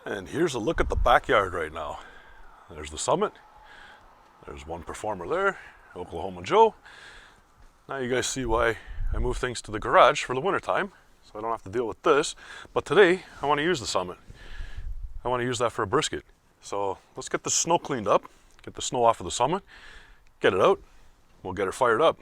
And here's a look at the backyard right now. There's the summit. There's one performer there, Oklahoma Joe. Now you guys see why I move things to the garage for the wintertime, so I don't have to deal with this. But today, I want to use the summit. I want to use that for a brisket. So let's get the snow cleaned up, get the snow off of the summit, get it out, we'll get her fired up.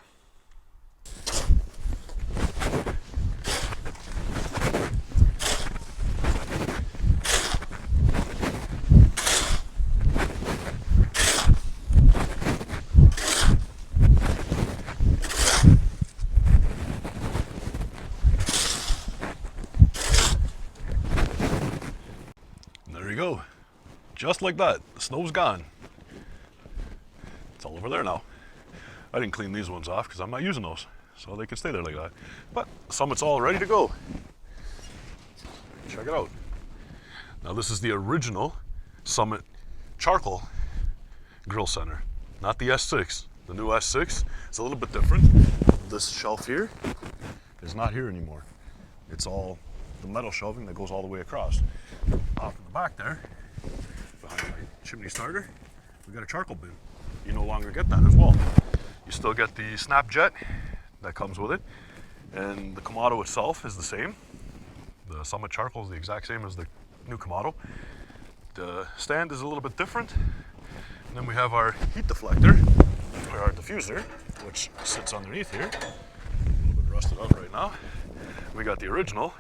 There you go. Just like that, the snow's gone. It's all over there now. I didn't clean these ones off because I'm not using those, so they can stay there like that. But the summit's all ready to go. Check it out. Now this is the original Summit charcoal grill center, not the S6. The new S6 is a little bit different. This shelf here is not here anymore. It's all the metal shelving that goes all the way across. Off in the back there, behind my chimney starter, we got a charcoal bin. You no longer get that as well. You still get the snap jet that comes with it, and the Kamado itself is the same. The Summit charcoal is the exact same as the new Kamado. The stand is a little bit different. And then we have our heat deflector, or our diffuser, which sits underneath here. A little bit rusted out right now. We got the original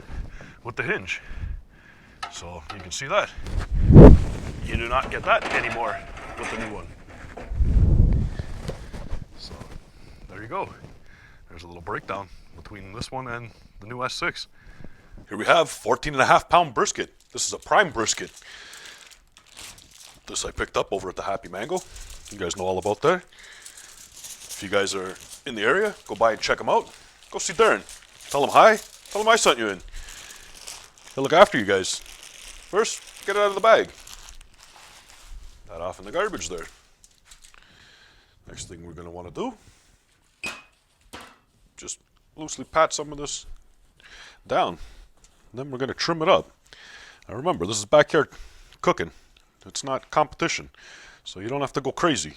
with the hinge. So you can see that. You do not get that anymore with the new one. So there you go. There's a little breakdown between this one and the new S6. Here we have 14.5-pound brisket. This is a prime brisket. This I picked up over at the Happy Mango. You guys know all about that. If you guys are in the area, go by and check them out. Go see Darren. Tell him hi. Tell him I sent you in. He'll look after you guys. First, get it out of the bag. That off in the garbage there. Next thing we're going to want to do, just loosely pat some of this down. Then we're going to trim it up. Now remember, this is backyard cooking. It's not competition. So you don't have to go crazy.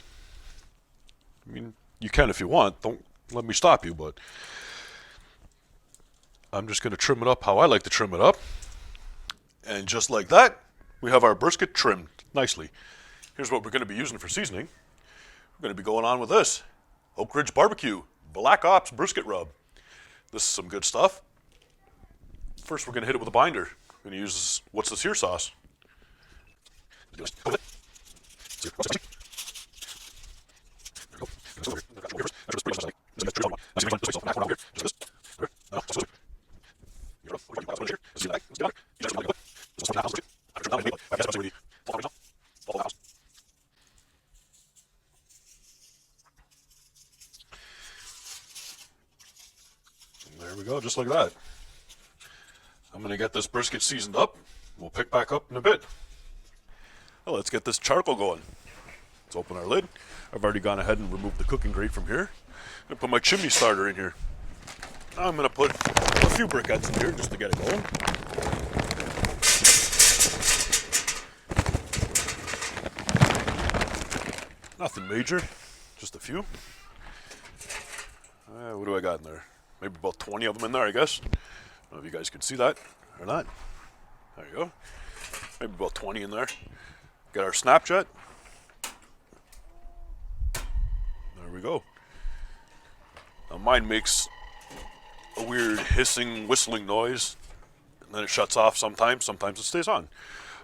I mean, you can if you want. Don't let me stop you, but I'm just going to trim it up how I like to trim it up. And just like that, we have our brisket trimmed nicely. Here's what we're going to be using for seasoning. We're going to be going on with this. Oak Ridge Barbecue Black Ops Brisket Rub. This is some good stuff. First, we're going to hit it with a binder. We're going to use this, what's this here sauce? There we go, just like that. I'm going to get this brisket seasoned up. We'll pick back up in a bit. Well, let's get this charcoal going. Let's open our lid. I've already gone ahead and removed the cooking grate from here. I'm going to put my chimney starter in here. Now I'm going to put a few briquettes in here just to get it going. Nothing major, just a few. What do I got in there? Maybe about 20 of them in there, I guess. I don't know if you guys can see that or not. There you go. Maybe about 20 in there. Get our Snapchat. There we go. Now mine makes a weird hissing, whistling noise, and then it shuts off sometimes. Sometimes it stays on.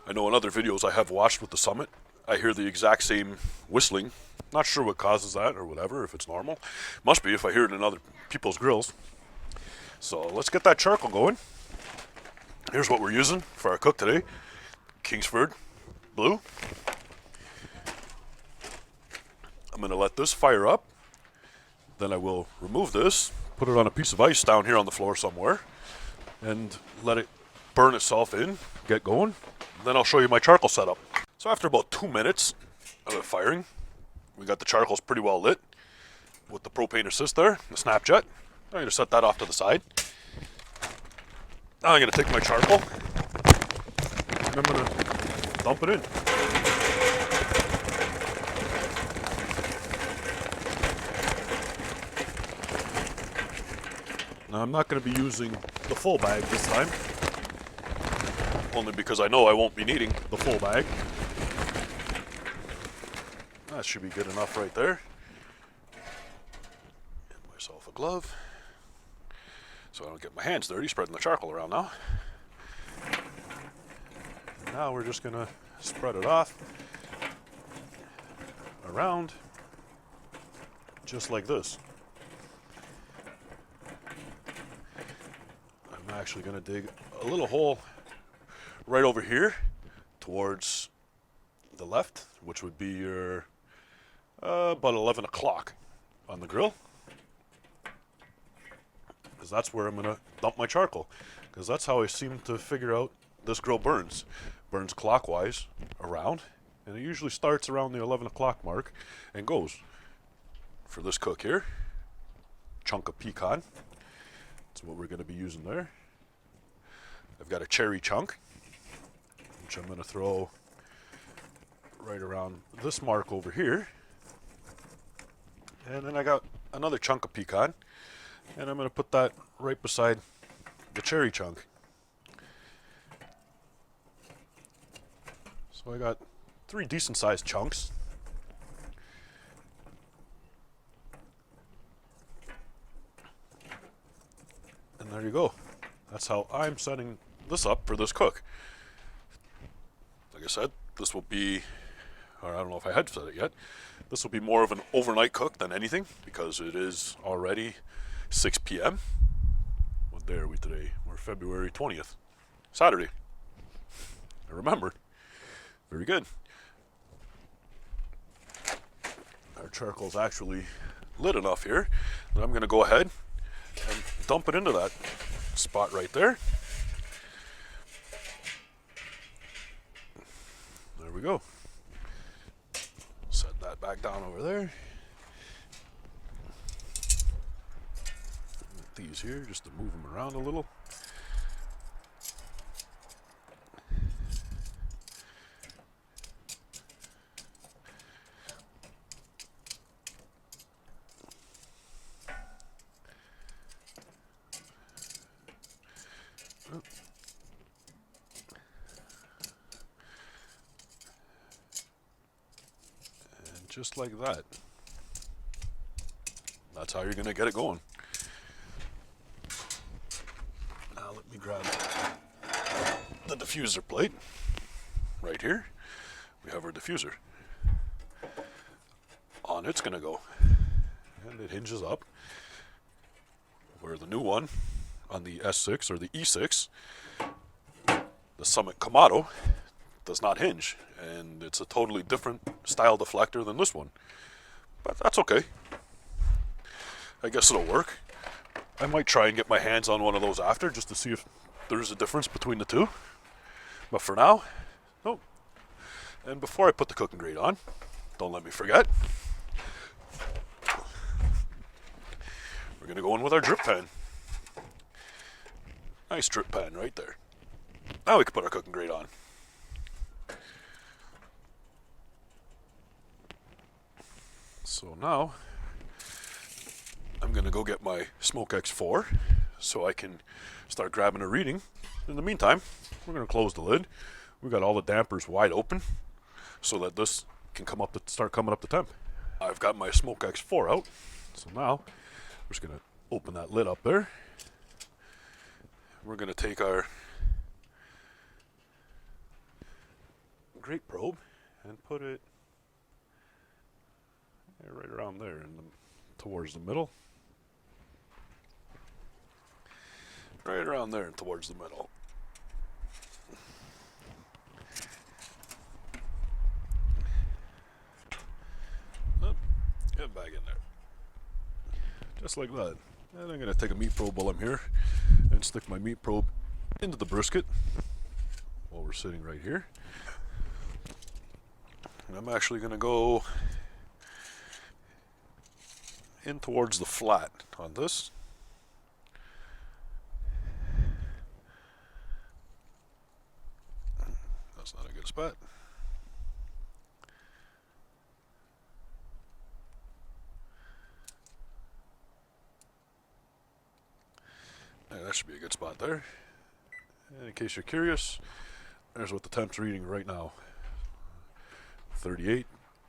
I know in other videos I have watched with the Summit, I hear the exact same whistling. Not sure what causes that or whatever, if it's normal. Must be if I hear it in other people's grills. So let's get that charcoal going. Here's what we're using for our cook today. Kingsford Blue. I'm going to let this fire up. Then I will remove this, put it on a piece of ice down here on the floor somewhere, and let it burn itself in, get going. Then I'll show you my charcoal setup. So after about 2 minutes of it firing, we got the charcoals pretty well lit with the propane assist there, the Snapjet. I'm going to set that off to the side. Now I'm going to take my charcoal. I'm going to dump it in. Now I'm not going to be using the full bag this time, only because I know I won't be needing the full bag. That should be good enough right there. Get myself a glove so I don't get my hands dirty spreading the charcoal around now. Now we're just going to spread it off around just like this. I'm actually going to dig a little hole right over here towards the left, which would be your about 11 o'clock on the grill, because that's where I'm going to dump my charcoal, because that's how I seem to figure out this grill burns clockwise around, and it usually starts around the 11 o'clock mark and goes. For this cook here, chunk of pecan, that's what we're going to be using there. I've got a cherry chunk, which I'm going to throw right around this mark over here. And then I got another chunk of pecan, and I'm going to put that right beside the cherry chunk. So I got 3 decent sized chunks. And there you go. That's how I'm setting this up for this cook. Like I said, this will be, or I don't know if I had said it yet, this will be more of an overnight cook than anything, because it is already 6 p.m. What day are we today? We're February 20th. Saturday. I remember. Very good. Our charcoal's actually lit enough here that I'm going to go ahead and dump it into that spot right there. There we go. Set that back down over there. These here, just to move them around a little. Just like that. That's how you're going to get it going. Now let me grab the diffuser plate. Right here, we have our diffuser. On it's going to go. And it hinges up. Where the new one, on the S6 or the E6, the Summit Kamado, does not hinge, and it's a totally different style deflector than this one, but that's okay. I guess it'll work. I might try and get my hands on one of those after, just to see if there's a difference between the two, but for now, no. And before I put the cooking grate on, don't let me forget, we're going to go in with our drip pan. Nice drip pan right there. Now we can put our cooking grate on. So now, I'm going to go get my Smoke X4 so I can start grabbing a reading. In the meantime, we're going to close the lid. We've got all the dampers wide open so that this can start coming up to temp. I've got my Smoke X4 out, so now we're just going to open that lid up there. We're going to take our grate probe and put it right around there, towards the middle. Right around there and towards the middle. Oh, get back in there. Just like that. And I'm going to take a meat probe while I'm here and stick my meat probe into the brisket while we're sitting right here. And I'm actually going to go in towards the flat on this. That's not a good spot. That should be a good spot there. And in case you're curious, there's what the temp's reading right now. 38,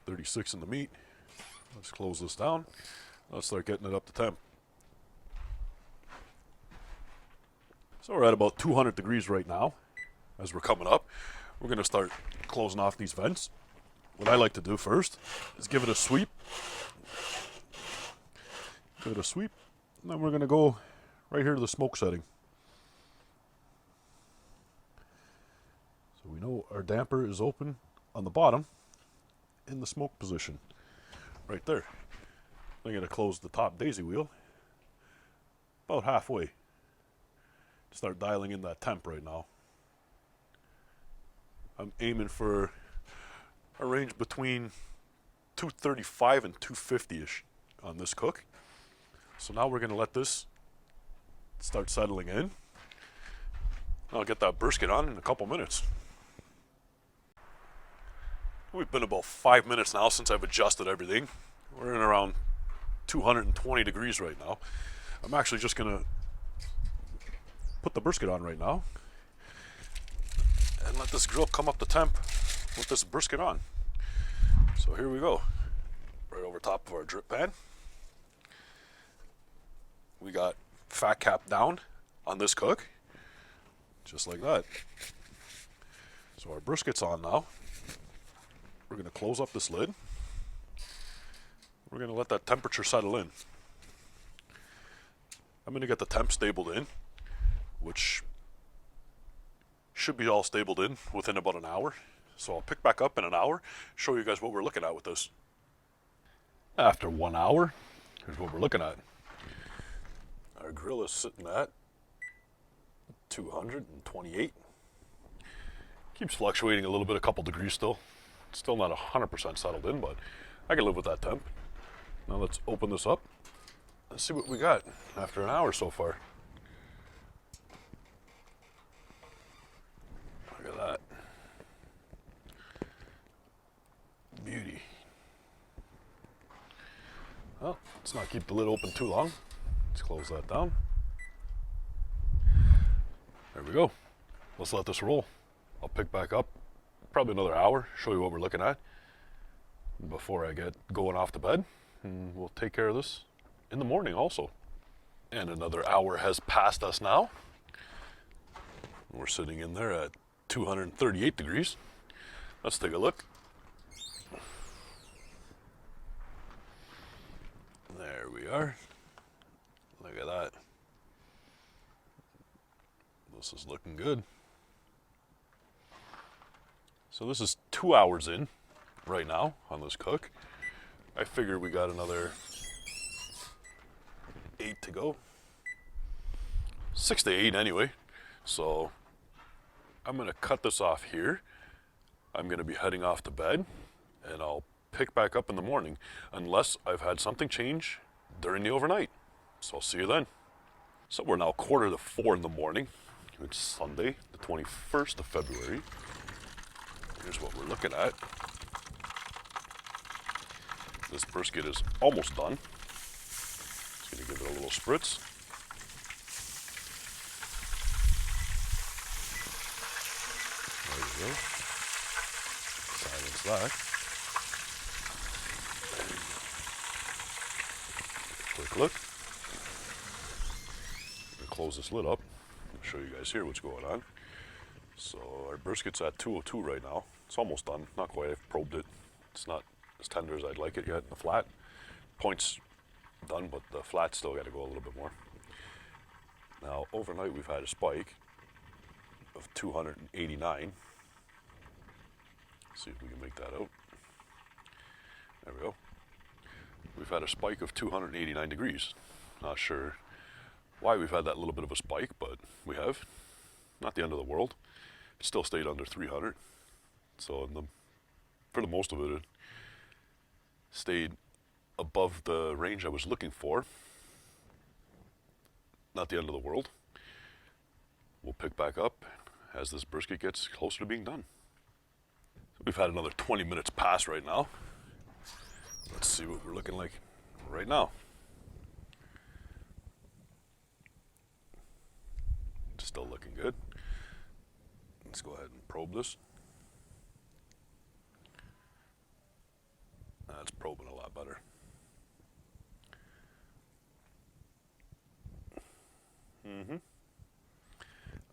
36 in the meat. Let's close this down. Let's start getting it up to temp. So we're at about 200 degrees right now. As we're coming up, we're going to start closing off these vents. What I like to do first is give it a sweep. Give it a sweep. And then we're going to go right here to the smoke setting. So we know our damper is open on the bottom in the smoke position. Right there. I'm going to close the top daisy wheel about halfway. Start dialing in that temp right now. I'm aiming for a range between 235 and 250-ish on this cook. So now we're going to let this start settling in. I'll get that brisket on in a couple minutes. We've been about 5 minutes now since I've adjusted everything. We're in around 220 degrees right now. I'm actually just going to put the brisket on right now and let this grill come up to temp with this brisket on. So here we go. Right over top of our drip pan. We got fat cap down on this cook, just like that. So our brisket's on now. We're going to close up this lid. We're going to let that temperature settle in. I'm going to get the temp stabled in, which should be all stabled in within about an hour. So I'll pick back up in an hour, show you guys what we're looking at with this. After 1 hour, here's what we're looking at. Our grill is sitting at 228. Keeps fluctuating a little bit, a couple degrees still. It's still not 100% settled in, but I can live with that temp. Now let's open this up. Let's see what we got after an hour so far. Look at that. Beauty. Well, let's not keep the lid open too long. Let's close that down. There we go. Let's let this roll. I'll pick back up probably another hour, show you what we're looking at before I get going off to bed. And we'll take care of this in the morning also. And another hour has passed us now. We're sitting in there at 238 degrees. Let's take a look. There we are. Look at that. This is looking good. So this is 2 hours in right now on this cook. I figure we got another 8 to go. 6 to 8 anyway. So I'm going to cut this off here. I'm going to be heading off to bed, and I'll pick back up in the morning unless I've had something change during the overnight. So I'll see you then. So we're now 3:45 in the morning. It's Sunday, the 21st of February. Here's what we're looking at. This brisket is almost done. Just going to give it a little spritz. There we go. Silence that. Quick look. I'm going to close this lid up and show you guys here what's going on. So our brisket's at 202 right now. It's almost done. Not quite. I've probed it. It's not as tender as I'd like it yet in the flat. Point's done, but the flat's still got to go a little bit more. Now, overnight we've had a spike of 289. See if we can make that out. There we go. We've had a spike of 289 degrees. Not sure why we've had that little bit of a spike, but we have. Not the end of the world. It still stayed under 300. So for the most of it, it stayed above the range I was looking for. Not the end of the world. We'll pick back up as this brisket gets closer to being done. So we've had another 20 minutes pass right now. Let's see what we're looking like right now. Still looking good. Let's go ahead and probe this. That's probing a lot better.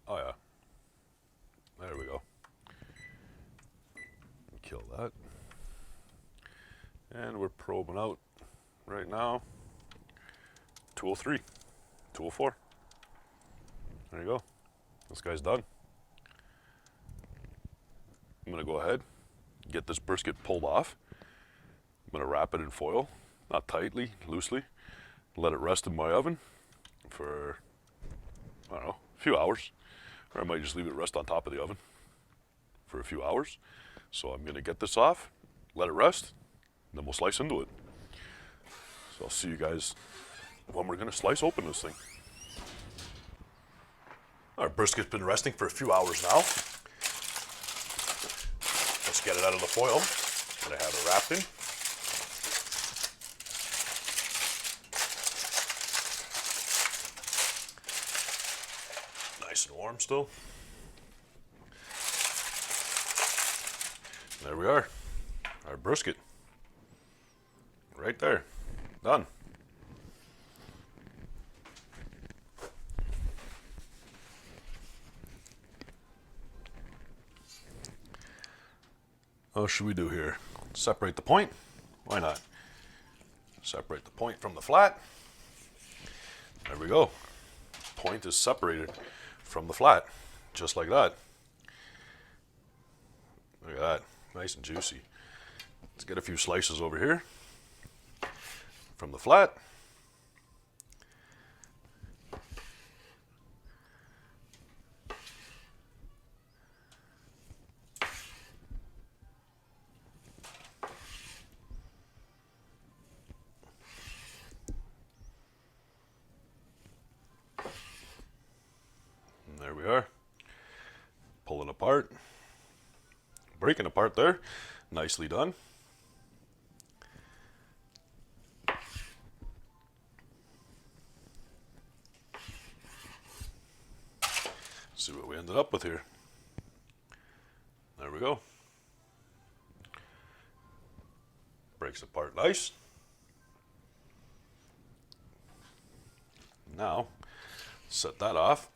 Oh yeah. There we go. Kill that. And we're probing out right now. 203, 204. There you go. This guy's done. I'm gonna go ahead, get this brisket pulled off. I'm gonna wrap it in foil, not tightly, loosely. Let it rest in my oven for, I don't know, a few hours. Or I might just leave it rest on top of the oven for a few hours. So I'm gonna get this off, let it rest, and then we'll slice into it. So I'll see you guys when we're gonna slice open this thing. Our brisket's been resting for a few hours now. Let's get it out of the foil that I have it wrapped in. Nice and warm still. There we are, our brisket. Right there, done. What should we do here? Separate the point? Why not? Separate the point from the flat. There we go. Point is separated from the flat, just like that. Look at that, nice and juicy. Let's get a few slices over here from the flat. And there we are. Pulling apart. Breaking apart there. Nicely done. See what we ended up with here. There we go. Breaks apart nice. Now, set that off.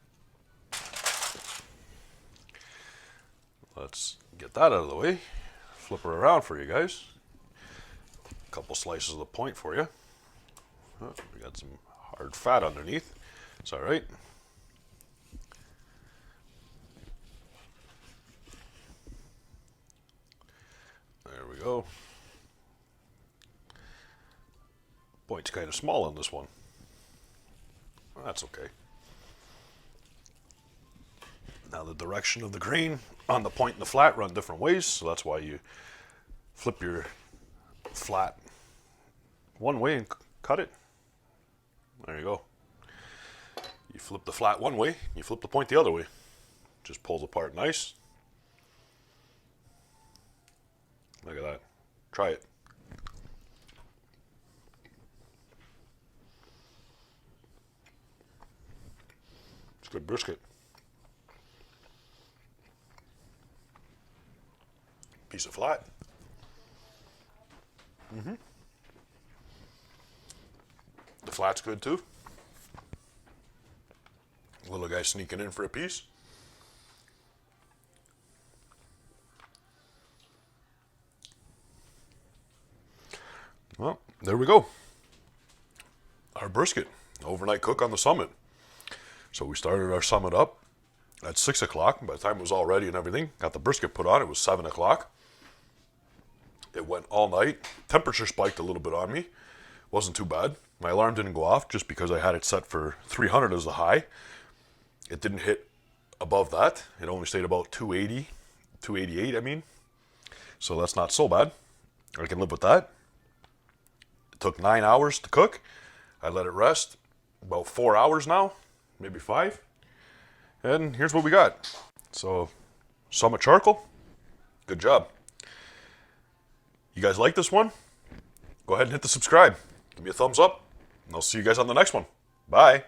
Let's get that out of the way. Flip her around for you guys. A couple slices of the point for you. Oh, we got some hard fat underneath. It's all right. There we go. Point's kind of small on this one. Well, that's okay. Now the direction of the grain on the point and the flat run different ways, so that's why you flip your flat one way and cut it. There you go. You flip the flat one way, you flip the point the other way. Just pulls apart nice. Look at that. Try it. It's good brisket. Piece of flat. The flat's good too. Little guy sneaking in for a piece. Well, there we go. Our brisket, overnight cook on the summit. So we started our summit up at 6 o'clock. By the time it was all ready and everything, got the brisket put on, it was 7 o'clock. It went all night. Temperature spiked a little bit on me. Wasn't too bad. My alarm didn't go off just because I had it set for 300 as the high. It didn't hit above that. It only stayed about 280, 288 I mean. So that's not so bad. I can live with that. It took 9 hours to cook. I let it rest about 4 hours now, maybe 5. And here's what we got. So, Summit Charcoal, good job. You guys like this one? Go ahead and hit the subscribe. Give me a thumbs up, and I'll see you guys on the next one. Bye.